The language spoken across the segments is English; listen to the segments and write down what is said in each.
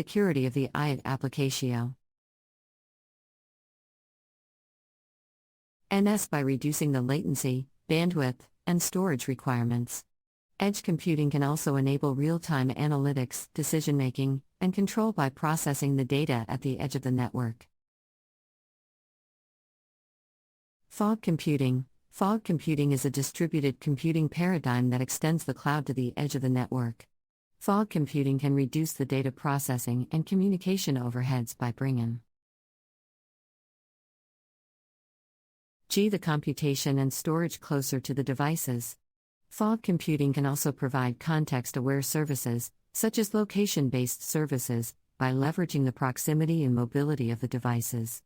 Security of the IoT application. NS by reducing the latency, bandwidth, and storage requirements. Edge computing can also enable real-time analytics, decision-making, and control by processing the data at the edge of the network. Fog computing. Fog computing is a distributed computing paradigm that extends the cloud to the edge of the network. Fog computing can reduce the data processing and communication overheads by bringing the computation and storage closer to the devices. Fog computing can also provide context-aware services, such as location-based services, by leveraging the proximity and mobility of the devices.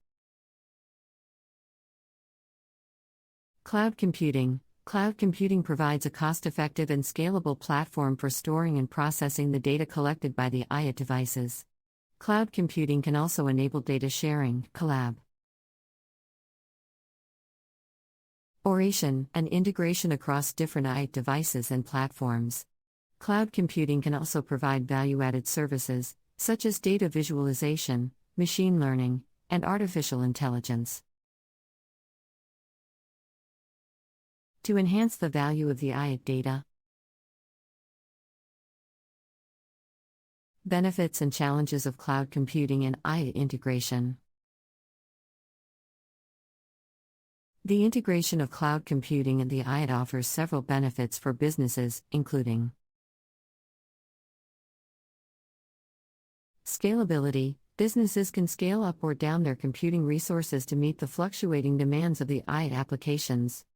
Cloud computing. Cloud computing provides a cost-effective and scalable platform for storing and processing the data collected by the IoT devices. Cloud computing can also enable data sharing, collaboration, and integration across different IoT devices and platforms. Cloud computing can also provide value-added services, such as data visualization, machine learning, and artificial intelligence. To enhance the value of the IoT data. Benefits and challenges of cloud computing and IoT integration. The integration of cloud computing and the IoT offers several benefits for businesses, including scalability. Businesses can scale up or down their computing resources to meet the fluctuating demands of the IoT applications.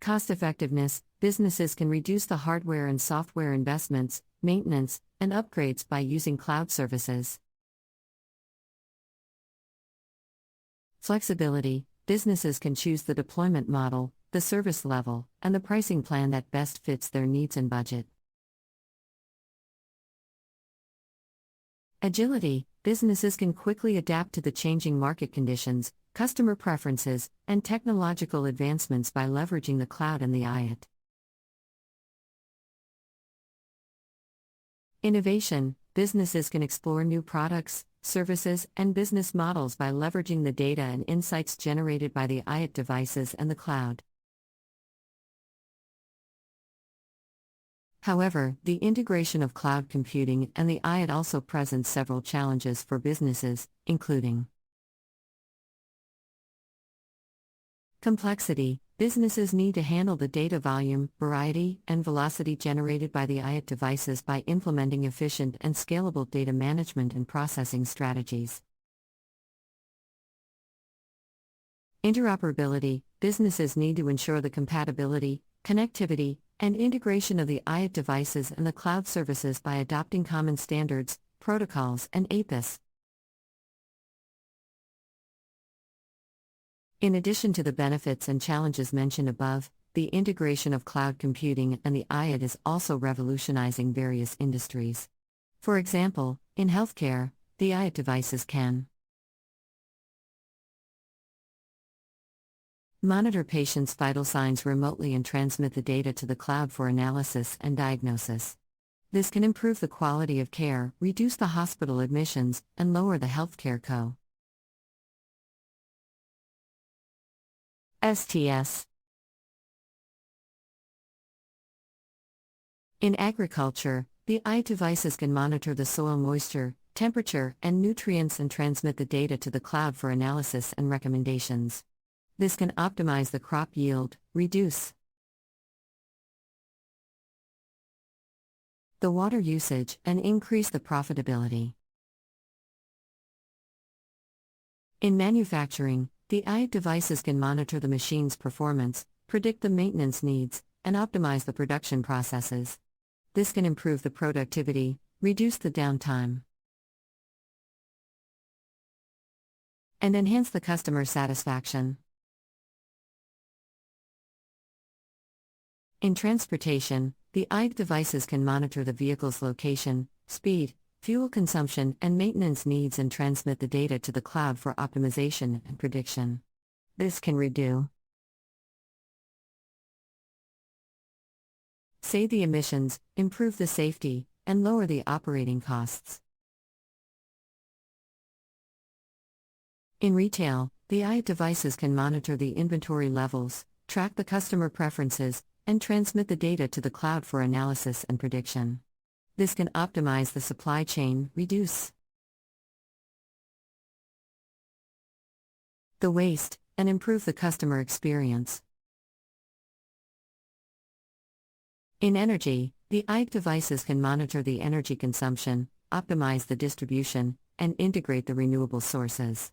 Cost-effectiveness. Businesses can reduce the hardware and software investments, maintenance, and upgrades by using cloud services. Flexibility. Businesses can choose the deployment model, the service level, and the pricing plan that best fits their needs and budget. Agility. Businesses can quickly adapt to the changing market conditions, customer preferences, and technological advancements by leveraging the cloud and the IoT. Innovation. Businesses can explore new products, services, and business models by leveraging the data and insights generated by the IoT devices and the cloud. However, the integration of cloud computing and the IoT also presents several challenges for businesses, including complexity. Businesses need to handle the data volume, variety, and velocity generated by the IoT devices by implementing efficient and scalable data management and processing strategies. Interoperability. Businesses need to ensure the compatibility, connectivity, and integration of the IoT devices and the cloud services by adopting common standards, protocols, and APIs. In addition to the benefits and challenges mentioned above, the integration of cloud computing and the IoT is also revolutionizing various industries. For example, in healthcare, the IoT devices can monitor patients' vital signs remotely and transmit the data to the cloud for analysis and diagnosis. This can improve the quality of care, reduce the hospital admissions, and lower the healthcare costs. In agriculture, the IoT devices can monitor the soil moisture, temperature, and nutrients and transmit the data to the cloud for analysis and recommendations. This can optimize the crop yield, reduce the water usage, and increase the profitability. In manufacturing, the IoT devices can monitor the machine's performance, predict the maintenance needs, and optimize the production processes. This can improve the productivity, reduce the downtime, and enhance the customer satisfaction. In transportation, the IoT devices can monitor the vehicle's location, speed, fuel consumption, and maintenance needs and transmit the data to the cloud for optimization and prediction. This can reduce save the emissions, improve the safety, and lower the operating costs. In retail, the IoT devices can monitor the inventory levels, track the customer preferences, and transmit the data to the cloud for analysis and prediction. This can optimize the supply chain, reduce the waste, and improve the customer experience. In energy, the IoT devices can monitor the energy consumption, optimize the distribution, and integrate the renewable sources.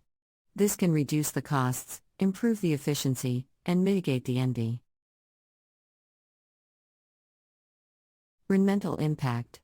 This can reduce the costs, improve the efficiency, and mitigate the environmental impact.